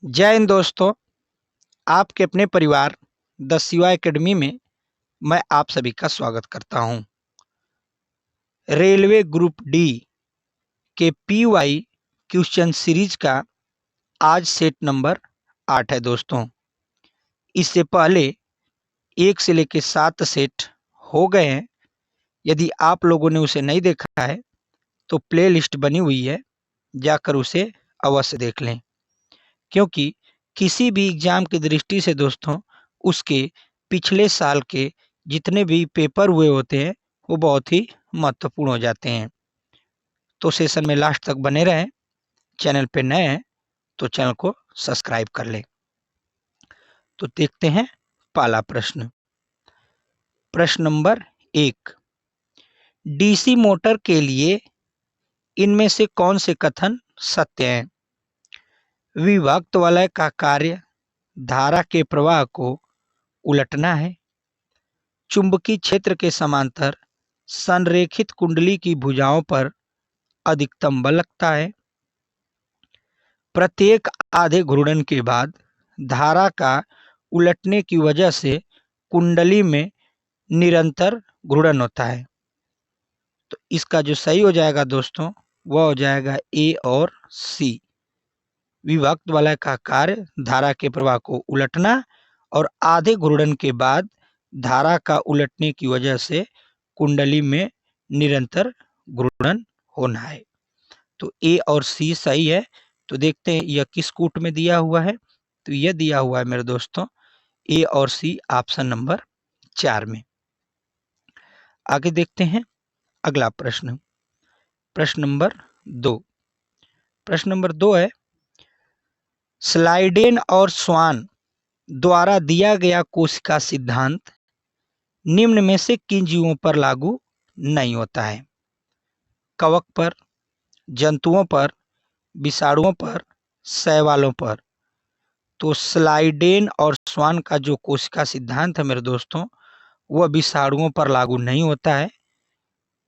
जय हिंद दोस्तों। आपके अपने परिवार द शिवा एकेडमी में मैं आप सभी का स्वागत करता हूं। रेलवे ग्रुप डी के पीवाई क्वेश्चन सीरीज का आज सेट नंबर 8 है दोस्तों। इससे पहले 1 से लेकर 7 सेट हो गए हैं। यदि आप लोगों ने उसे नहीं देखा है तो प्लेलिस्ट बनी हुई है, जाकर उसे अवश्य देख लें, क्योंकि किसी भी एग्जाम की दृष्टि से दोस्तों उसके पिछले साल के जितने भी पेपर हुए होते हैं वो बहुत ही महत्वपूर्ण हो जाते हैं। तो सेशन में लास्ट तक बने रहें। चैनल पे नए हैं तो चैनल को सब्सक्राइब कर लें। तो देखते हैं पहला प्रश्न। प्रश्न नंबर 1, डीसी मोटर के लिए इनमें से कौन से कथन सत्य हैं? विभक्त वलय का कार्य धारा के प्रवाह को उलटना है। चुंबकीय क्षेत्र के समांतर संरेखित कुंडली की भुजाओं पर अधिकतम बल लगता है। प्रत्येक आधे घूर्णन के बाद धारा का उलटने की वजह से कुंडली में निरंतर घूर्णन होता है। तो इसका जो सही हो जाएगा दोस्तों वह हो जाएगा ए और सी। विभक्त वलय का कार्य धारा के प्रवाह को उलटना और आधे घूर्णन के बाद धारा का उलटने की वजह से कुंडली में निरंतर घूर्णन होना है। तो ए और सी सही है। तो देखते हैं यह किस कूट में दिया हुआ है। तो यह दिया हुआ है मेरे दोस्तों ए और सी ऑप्शन नंबर 4 में। आगे देखते हैं अगला प्रश्न। प्रश्न नंबर 2। प्रश्न नंबर 2 है, स्लाइडेन और स्वान द्वारा दिया गया कोशिका सिद्धांत निम्न में से किन जीवों पर लागू नहीं होता है? कवक पर, जंतुओं पर, विषाणुओं पर, शैवालों पर। तो स्लाइडेन और स्वान का जो कोशिका सिद्धांत है मेरे दोस्तों वह विषाणुओं पर लागू नहीं होता है,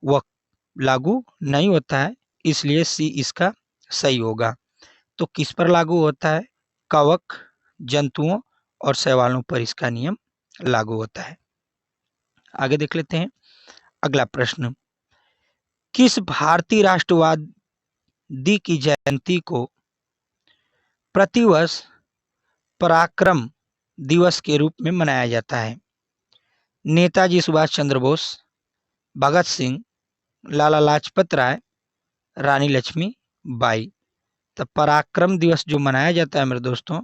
वह लागू नहीं होता है, इसलिए सी इसका सही होगा। तो किस पर लागू होता है? कवक, जंतुओं और शैवालों पर इसका नियम लागू होता है। आगे देख लेते हैं अगला प्रश्न। किस भारतीय राष्ट्रवादी की जयंती को प्रतिवर्ष पराक्रम दिवस के रूप में मनाया जाता है? नेताजी सुभाष चंद्र बोस, भगत सिंह, लाला लाजपत राय, रानी लक्ष्मी बाई। तो पराक्रम दिवस जो मनाया जाता है मेरे दोस्तों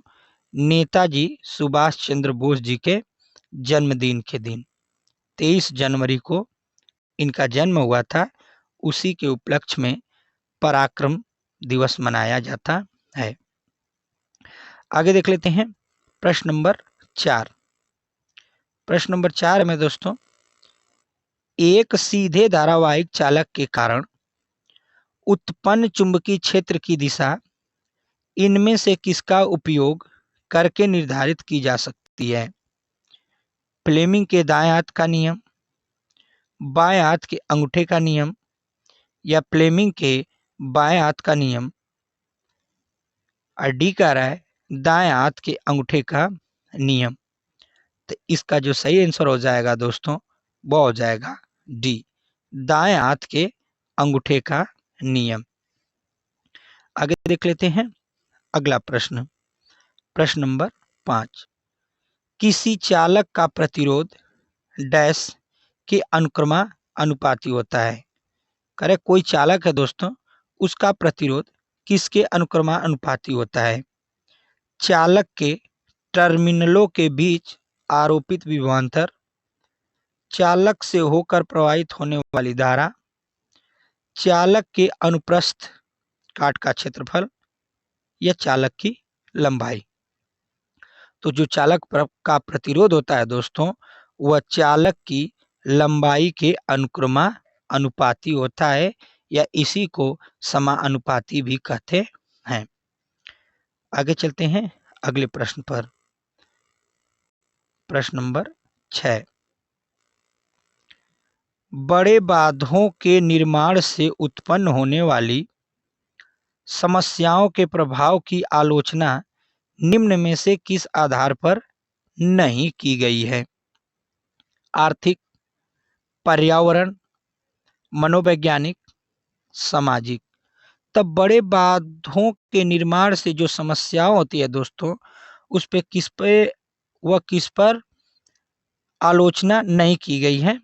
नेताजी सुभाष चंद्र बोस जी के जन्मदिन के दिन 23 जनवरी को इनका जन्म हुआ था। उसी के उपलक्ष्य में पराक्रम दिवस मनाया जाता है। आगे देख लेते हैं प्रश्न नंबर 4। प्रश्न नंबर 4 में दोस्तों, एक सीधे धारावाहिक चालक के कारण उत्पन्न चुंबकीय क्षेत्र की दिशा इनमें से किसका उपयोग करके निर्धारित की जा सकती है? फ्लेमिंग के दाएं हाथ का नियम, बाएं हाथ के अंगूठे का नियम या फ्लेमिंग के बाएं हाथ का नियम? और डी कह रहा है दाएं हाथ के अंगूठे का नियम। तो इसका जो सही आंसर हो जाएगा दोस्तों वो हो जाएगा डी, दाएं हाथ के अंगूठे का नियम। आगे देख लेते हैं अगला प्रश्न। प्रश्न नंबर 5। किसी चालक का प्रतिरोध डैश के अनुक्रमानुपाती होता है? करे कोई चालक है दोस्तों उसका प्रतिरोध किसके अनुक्रमानुपाती होता है? चालक के टर्मिनलों के बीच आरोपित विभवांतर, चालक से होकर प्रवाहित होने वाली धारा, चालक के अनुप्रस्थ काट का क्षेत्रफल या चालक की लंबाई। तो जो चालक का प्रतिरोध होता है दोस्तों वह चालक की लंबाई के अनुक्रमानुपाती होता है या इसी को समानुपाती भी कहते हैं। आगे चलते हैं अगले प्रश्न पर। प्रश्न नंबर 6। बड़े बांधों के निर्माण से उत्पन्न होने वाली समस्याओं के प्रभाव की आलोचना निम्न में से किस आधार पर नहीं की गई है? आर्थिक, पर्यावरण, मनोवैज्ञानिक, सामाजिक। तब बड़े बांधों के निर्माण से जो समस्याएं होती है दोस्तों, उस पे किस पर आलोचना नहीं की गई है?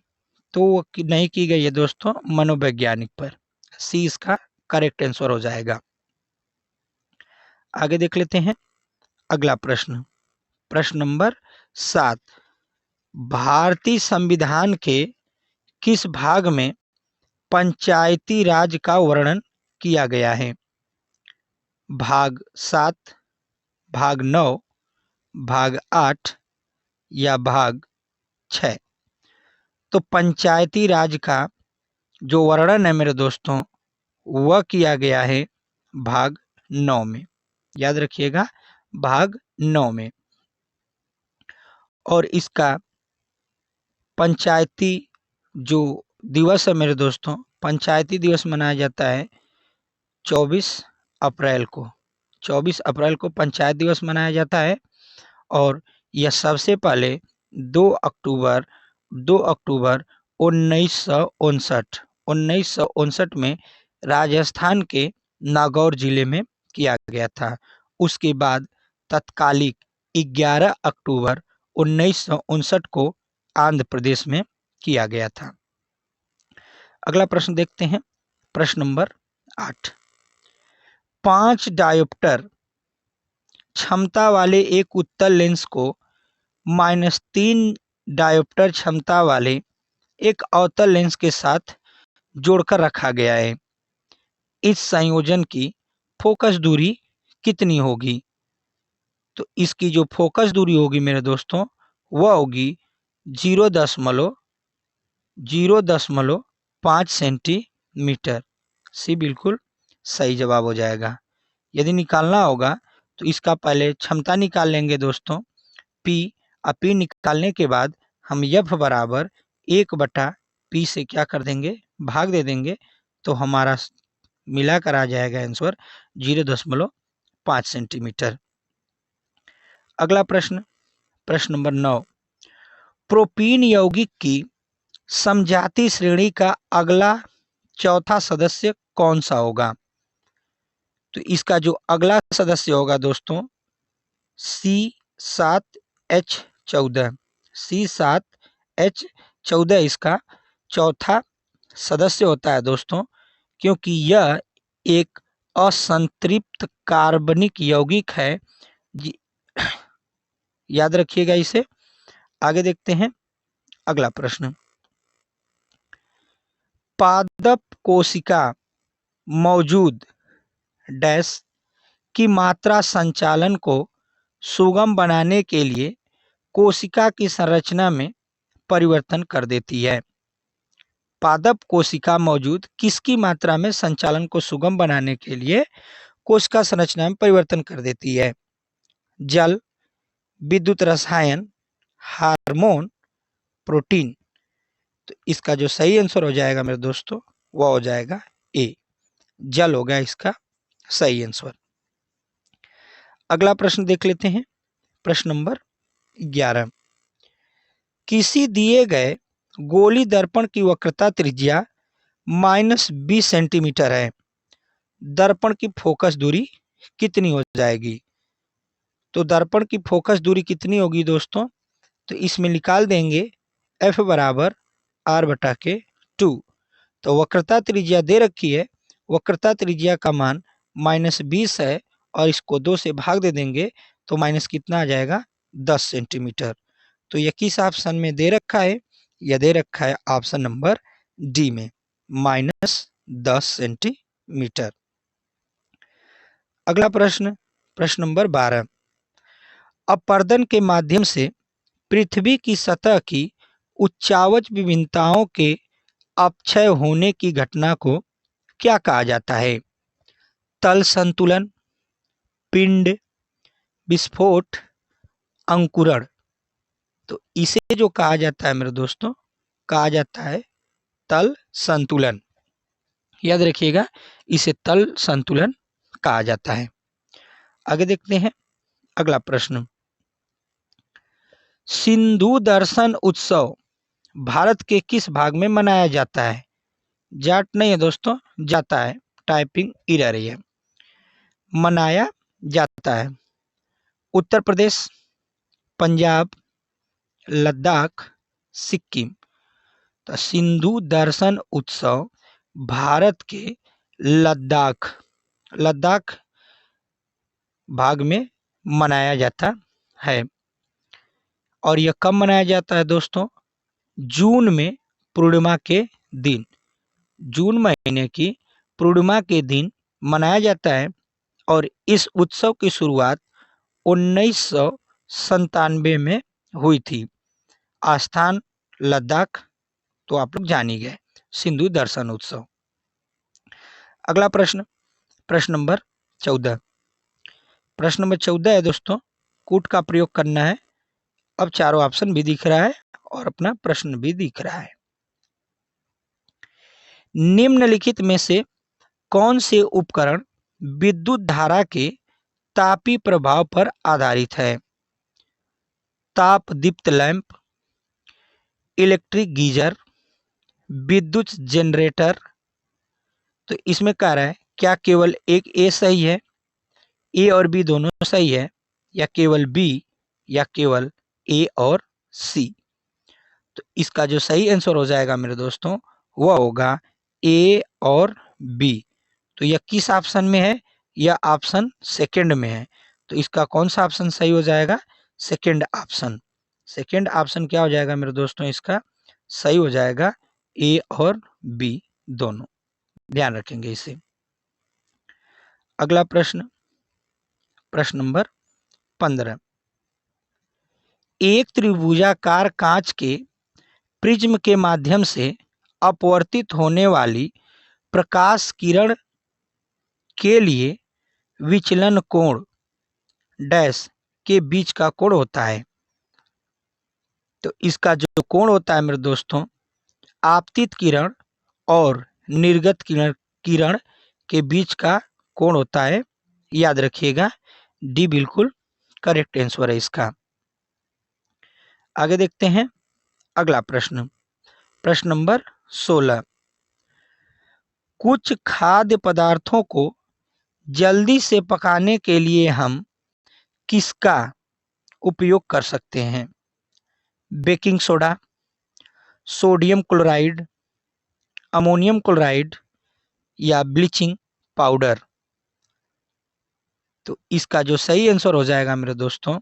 तो वो नहीं की गई है दोस्तों मनोवैज्ञानिक पर। सी इसका करेक्ट आंसर हो जाएगा। आगे देख लेते हैं अगला प्रश्न। प्रश्न नंबर 7। भारतीय संविधान के किस भाग में पंचायती राज का वर्णन किया गया है? भाग 7, भाग 9, भाग 8 या भाग 6? तो पंचायती राज का जो वर्णन है मेरे दोस्तों, वह किया गया है भाग 9 में। याद रखिएगा, भाग 9 में। और इसका पंचायती जो दिवस है मेरे दोस्तों, पंचायती दिवस मनाया जाता है 24 अप्रैल को। 24 अप्रैल को पंचायत दिवस मनाया जाता है। और यह सबसे पहले 2 अक्टूबर 1959 में राजस्थान के नागौर जिले में किया गया था। उसके बाद तत्कालिक 11 अक्टूबर 1959 को आंध्र प्रदेश में किया गया था। अगला प्रश्न देखते हैं, प्रश्न नंबर 8। 5 डायोप्टर क्षमता वाले एक उत्तल लेंस को -3 डायोप्टर क्षमता वाले एक अवतल लेंस के साथ जोड़कर रखा गया है। इस संयोजन की फोकस दूरी कितनी होगी? तो इसकी जो फोकस दूरी होगी मेरे दोस्तों, वह होगी 0.5 सेंटीमीटर। सी बिल्कुल सही जवाब हो जाएगा। यदि निकालना होगा तो इसका पहले क्षमता निकाल लेंगे दोस्तों, P। और P निकालने के बाद हम F बराबर 1/P से क्या कर देंगे, भाग दे देंगे। तो हमारा मिलाकर आ जाएगा आंसर 0.5 सेंटीमीटर। अगला प्रश्न, प्रश्न नंबर 9। प्रोपीन यौगिक की समजाति श्रेणी का अगला चौथा सदस्य कौन सा होगा? तो इसका जो अगला सदस्य होगा दोस्तों, C7H14। C7H14 इसका चौथा सदस्य होता है दोस्तों, क्योंकि यह एक असंतृप्त कार्बनिक यौगिक है। याद रखिएगा इसे। आगे देखते हैं अगला प्रश्न। पादप कोशिका मौजूद डैश की मात्रा संचालन को सुगम बनाने के लिए कोशिका की संरचना में परिवर्तन कर देती है। पादप कोशिका मौजूद किसकी मात्रा में संचालन को सुगम बनाने के लिए कोशिका संरचना में परिवर्तन कर देती है? जल, विद्युत रसायन, हार्मोन, प्रोटीन। तो इसका जो सही आंसर हो जाएगा मेरे दोस्तों, वह हो जाएगा ए, जल होगा इसका सही आंसर। अगला प्रश्न देख लेते हैं, प्रश्न नंबर 11। किसी दिए गए गोली दर्पण की वक्रता त्रिज्या -20 सेंटीमीटर है। दर्पण की फोकस दूरी कितनी हो जाएगी? तो दर्पण की फोकस दूरी कितनी होगी दोस्तों? तो इसमें निकाल देंगे F बराबर R/2। तो वक्रता त्रिज्या दे रखी है, वक्रता त्रिज्या का मान -20 है और इसको 2 से भाग दे देंगे तो माइनस कितना आ जाएगा, 10 सेंटीमीटर। तो यह किस ऑप्शन में दे रखा है? यह दे रखा है ऑप्शन नंबर डी में, -10 सेंटीमीटर। अगला प्रश्न, प्रश्न नंबर 12। अपर्दन के माध्यम से पृथ्वी की सतह की उच्चावच विभिन्नताओं के अपक्षय होने की घटना को क्या कहा जाता है? तल संतुलन, पिंड विस्फोट, अंकुरण। तो इसे जो कहा जाता है मेरे दोस्तों, कहा जाता है तल संतुलन। याद रखिएगा, इसे तल संतुलन कहा जाता है। आगे देखते हैं अगला प्रश्न, सिंधु दर्शन उत्सव भारत के किस भाग में मनाया जाता है? जाट नहीं है दोस्तों, जाता है, टाइपिंग एरर है, मनाया जाता है। उत्तर प्रदेश, पंजाब, लद्दाख, सिक्किम। तो सिंधु दर्शन उत्सव भारत के लद्दाख लद्दाख भाग में मनाया जाता है। और यह कब मनाया जाता है दोस्तों? जून में पूर्णिमा के दिन, जून महीने की पूर्णिमा के दिन मनाया जाता है। और इस उत्सव की शुरुआत 1997 में हुई थी। आस्थान लद्दाख, तो आप लोग जान ही गए, सिंधु दर्शन उत्सव। अगला प्रश्न, प्रश्न नंबर 14। प्रश्न नंबर 14 है दोस्तों, कूट का प्रयोग करना है। अब चारों ऑप्शन भी दिख रहा है और अपना प्रश्न भी दिख रहा है। निम्नलिखित में से कौन से उपकरण विद्युत धारा के तापी प्रभाव पर आधारित है? ताप दीप्त लैंप, इलेक्ट्रिक गीजर, विद्युत जनरेटर। तो इसमें कह रहा है क्या केवल एक ए सही है, ए और बी दोनों सही है, या केवल बी, या केवल ए और सी? तो इसका जो सही आंसर हो जाएगा मेरे दोस्तों वह होगा ए और बी। तो यह किस ऑप्शन में है? यह ऑप्शन सेकंड में है। तो इसका कौन सा ऑप्शन सही हो जाएगा? Second option. सेकंड ऑप्शन क्या हो जाएगा मेरे दोस्तों? इसका सही हो जाएगा ए और बी दोनों, ध्यान रखेंगे इसे। अगला प्रश्न, प्रश्न नंबर 15। एक त्रिभुजाकार कांच के प्रिज्म के माध्यम से अपवर्तित होने वाली प्रकाश किरण के लिए विचलन कोण डैश के बीच का कोण होता है। तो इसका जो कोण होता है मेरे दोस्तों, आपतित किरण और निर्गत किरण के बीच का कोण होता है। याद रखिएगा, डी बिल्कुल करेक्ट आंसर है इसका। आगे देखते हैं अगला प्रश्न, प्रश्न नंबर 16। कुछ खाद्य पदार्थों को जल्दी से पकाने के लिए हम किसका उपयोग कर सकते हैं? Baking soda, sodium chloride, ammonium chloride, या ब्लीचिंग पाउडर? तो इसका जो सही आंसर हो जाएगा मेरे दोस्तों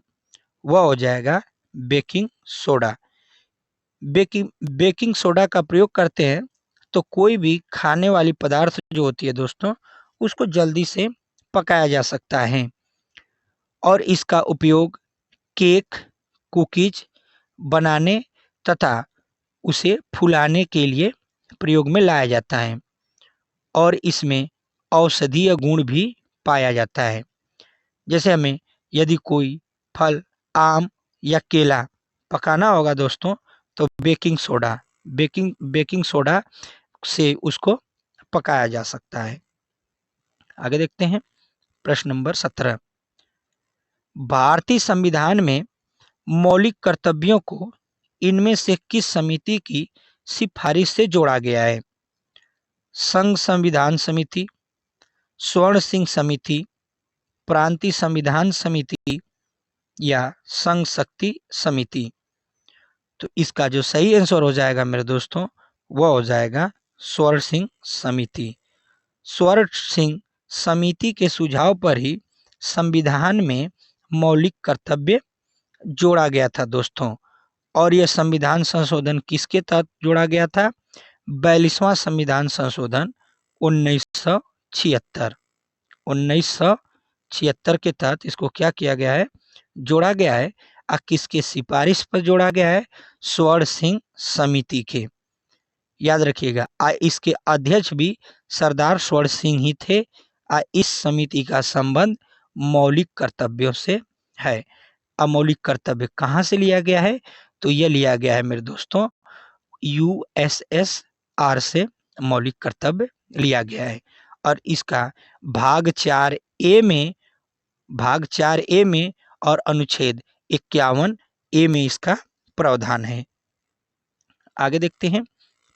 वह हो जाएगा बेकिंग सोडा। बेकिंग सोडा का प्रयोग करते हैं तो कोई भी खाने वाली पदार्थ जो होती है दोस्तों उसको जल्दी से पकाया जा सकता है। और इसका उपयोग केक, कुकीज बनाने तथा उसे फुलाने के लिए प्रयोग में लाया जाता है। और इसमें औषधीय गुण भी पाया जाता है। जैसे हमें यदि कोई फल, आम या केला पकाना होगा दोस्तों तो बेकिंग सोडा से उसको पकाया जा सकता है। आगे देखते हैं प्रश्न नंबर 17। भारतीय संविधान में मौलिक कर्तव्यों को इनमें से किस समिति की सिफारिश से जोड़ा गया है? संघ संविधान समिति, स्वर्ण सिंह समिति, प्रांतीय संविधान समिति, या संघ शक्ति समिति? तो इसका जो सही आंसर हो जाएगा मेरे दोस्तों वह हो जाएगा स्वर्ण सिंह समिति। स्वर्ण सिंह समिति के सुझाव पर ही संविधान में मौलिक कर्तव्य जोड़ा गया था दोस्तों। और यह संविधान संशोधन किसके तहत जोड़ा गया था? 42वां संविधान संशोधन 1976 के तहत इसको क्या किया गया है? जोड़ा गया है। किसके सिफारिश पर जोड़ा गया है? स्वर्ण सिंह समिति के। याद रखिएगा, इसके अध्यक्ष भी सरदार स्वर्ण सिंह ही थे। इस समिति का संबंध मौलिक कर्तव्यों से है। अमौलिक कर्तव्य कहाँ से लिया गया है? तो यह लिया गया है मेरे दोस्तों USSR से मौलिक कर्तव्य लिया गया है। और इसका भाग 4A में और अनुच्छेद 51 ए में इसका प्रावधान है। आगे देखते हैं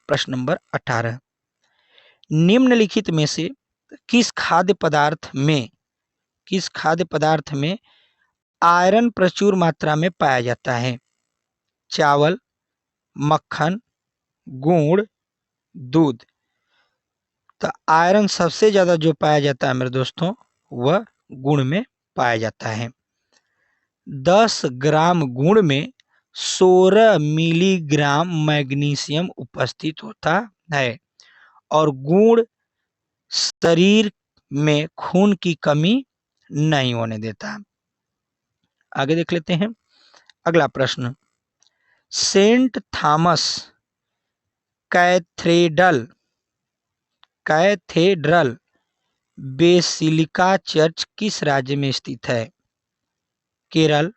प्रश्न नंबर 18। निम्नलिखित में से किस खाद्य पदार्थ में आयरन प्रचुर मात्रा में पाया जाता है? चावल, मक्खन, गुड़, दूध। तो आयरन सबसे ज्यादा जो पाया जाता है मेरे दोस्तों वह गुड़ में पाया जाता है। 10 ग्राम गुड़ में 16 मिलीग्राम मैग्नीशियम उपस्थित होता है और गुड़ शरीर में खून की कमी नहीं होने देता। आगे देख लेते हैं अगला प्रश्न। Saint Thomas Cathedral Basilica church किस राज्य में स्थित है? केरल,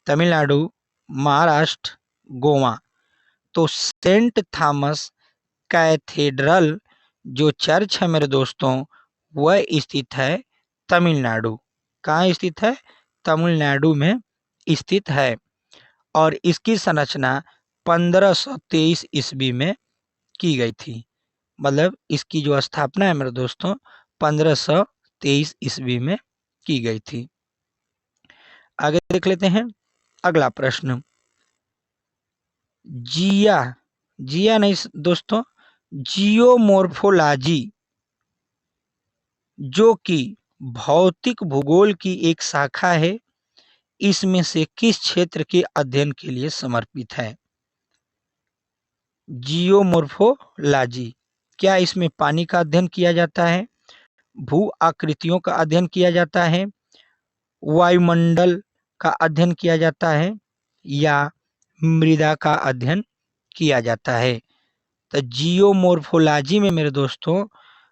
तमिलनाडु, महाराष्ट्र, गोवा। तो सेंट थॉमस कैथेड्रल जो चर्च है मेरे दोस्तों वह स्थित है तमिलनाडु। कहाँ स्थित है? तमिलनाडु में स्थित है और इसकी संरचना 1523 ईस्वी में की गई थी। मतलब इसकी जो स्थापना है मेरे दोस्तों 1523 ईस्वी में की गई थी। आगे देख लेते हैं अगला प्रश्न। जिया नहीं दोस्तों, जियोमोर्फोलॉजी जो कि भौतिक भूगोल की एक शाखा है, इसमें से किस क्षेत्र के अध्ययन के लिए समर्पित है? जियोमोर्फोलॉजी, क्या इसमें पानी का अध्ययन किया जाता है, भू आकृतियों का अध्ययन किया जाता है, वायुमंडल का अध्ययन किया जाता है या मृदा का अध्ययन किया जाता है? तो जियोमोर्फोलॉजी में मेरे दोस्तों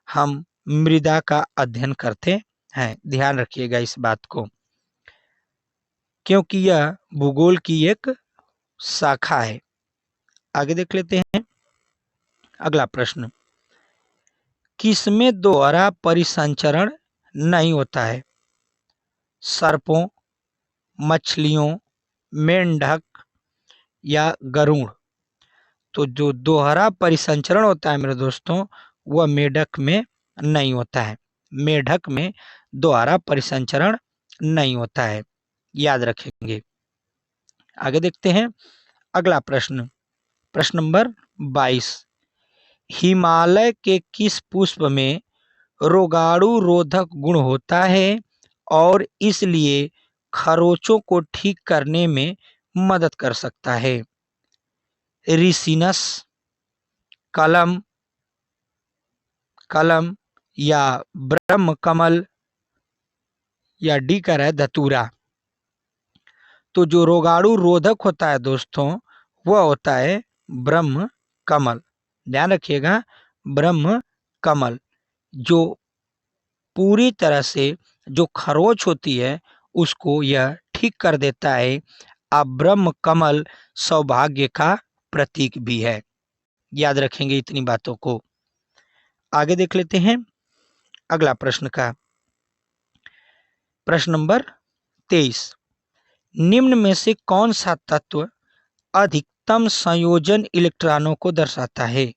हम मृदा का अध्ययन करते हैं। ध्यान रखिएगा इस बात को, क्योंकि यह भूगोल की एक शाखा है। आगे देख लेते हैं अगला प्रश्न। किसमें दोहरा परिसंचरण नहीं होता है? सर्पों, मछलियों, मेंढक या गरुड़। तो जो दोहरा परिसंचरण होता है मेरे दोस्तों वह मेढक में नहीं होता है। मेढक में दोहरा परिसंचरण नहीं होता है, याद रखेंगे। आगे देखते हैं अगला प्रश्न। प्रश्न नंबर 22। हिमालय के किस पुष्प में रोगाणु रोधक गुण होता है और इसलिए खरोचों को ठीक करने में मदद कर सकता है? रिसिनस, कलम या ब्रह्म कमल या डी कर है धतूरा। तो जो रोगाणु रोधक होता है दोस्तों वह होता है ब्रह्म कमल। ध्यान रखिएगा, ब्रह्म कमल जो पूरी तरह से जो खरोच होती है उसको यह ठीक कर देता है। अब ब्रह्म कमल सौभाग्य का प्रतीक भी है, याद रखेंगे इतनी बातों को। आगे देख लेते हैं अगला प्रश्न का। प्रश्न नंबर 23। निम्न में से कौन सा तत्व अधिकतम संयोजन इलेक्ट्रॉनों को दर्शाता है?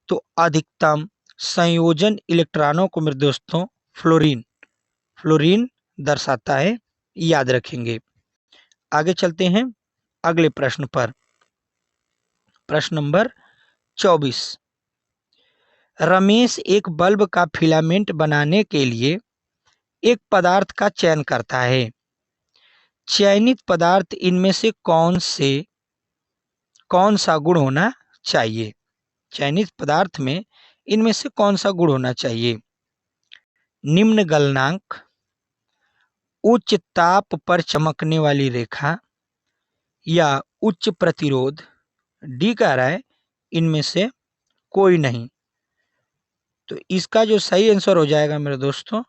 तो अधिकतम संयोजन इलेक्ट्रॉनों को मेरे दोस्तों फ्लोरीन दर्शाता है, याद रखेंगे। आगे चलते हैं अगले प्रश्न पर। प्रश्न नंबर 24। रमेश एक बल्ब का फिलामेंट बनाने के लिए एक पदार्थ का चयन करता है। चयनित पदार्थ इनमें से कौन सा गुण होना चाहिए? चयनित पदार्थ में इनमें से कौन सा गुण होना चाहिए? निम्न गलनांक, उच्च ताप पर चमकने वाली रेखा या उच्च प्रतिरोध। डी कह रहा है इनमें से कोई नहीं। तो इसका जो सही आंसर हो जाएगा मेरे दोस्तों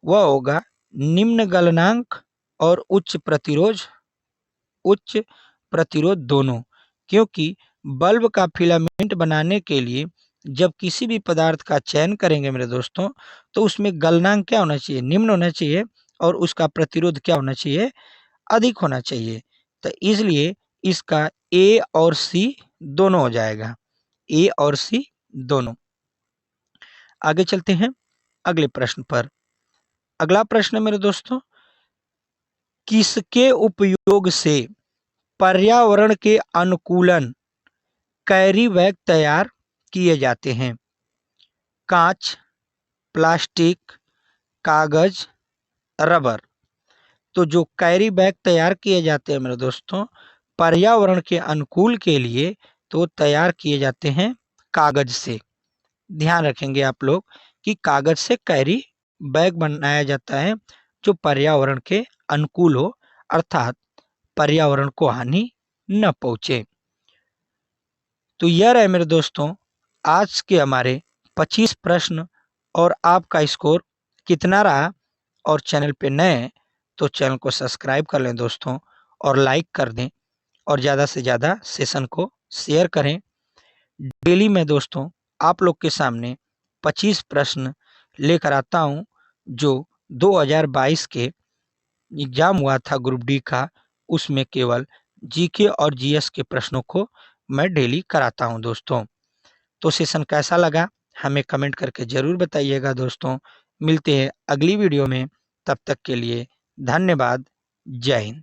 वह होगा निम्न गलनांक और उच्च प्रतिरोध दोनों। क्योंकि बल्ब का फिलामेंट बनाने के लिए जब किसी भी पदार्थ का चयन करेंगे मेरे दोस्तों तो उसमें गलनांक क्या होना चाहिए? निम्न होना चाहिए और उसका प्रतिरोध क्या होना चाहिए, अधिक होना चाहिए। तो इसलिए इसका ए और सी दोनों हो जाएगा, ए और सी दोनों। आगे चलते हैं अगले प्रश्न पर। अगला प्रश्न मेरे दोस्तों, किसके उपयोग से पर्यावरण के अनुकूलन कैरी बैग तैयार किए जाते हैं? कांच, प्लास्टिक, कागज, रबर। तो जो कैरी बैग तैयार किए जाते हैं मेरे दोस्तों पर्यावरण के अनुकूल के लिए, तो तैयार किए जाते हैं कागज से। ध्यान रखेंगे आप लोग कि कागज से कैरी बैग बनाया जाता है जो पर्यावरण के अनुकूल हो, अर्थात पर्यावरण को हानि न पहुंचे। तो यह रहे मेरे दोस्तों आज के हमारे 25 प्रश्न। और आपका स्कोर कितना रहा? और चैनल पे नए हैं तो चैनल को सब्सक्राइब कर लें दोस्तों, और लाइक कर दें, और ज़्यादा से ज़्यादा सेशन को शेयर करें। डेली मैं दोस्तों आप लोग के सामने 25 प्रश्न लेकर आता हूं, जो 2022 के एग्जाम हुआ था ग्रुप डी का, उसमें केवल जीके और जीएस के प्रश्नों को मैं डेली कराता हूं दोस्तों। तो सेशन कैसा लगा हमें कमेंट करके ज़रूर बताइएगा दोस्तों। मिलते हैं अगली वीडियो में, तब तक के लिए धन्यवाद। जय हिंद।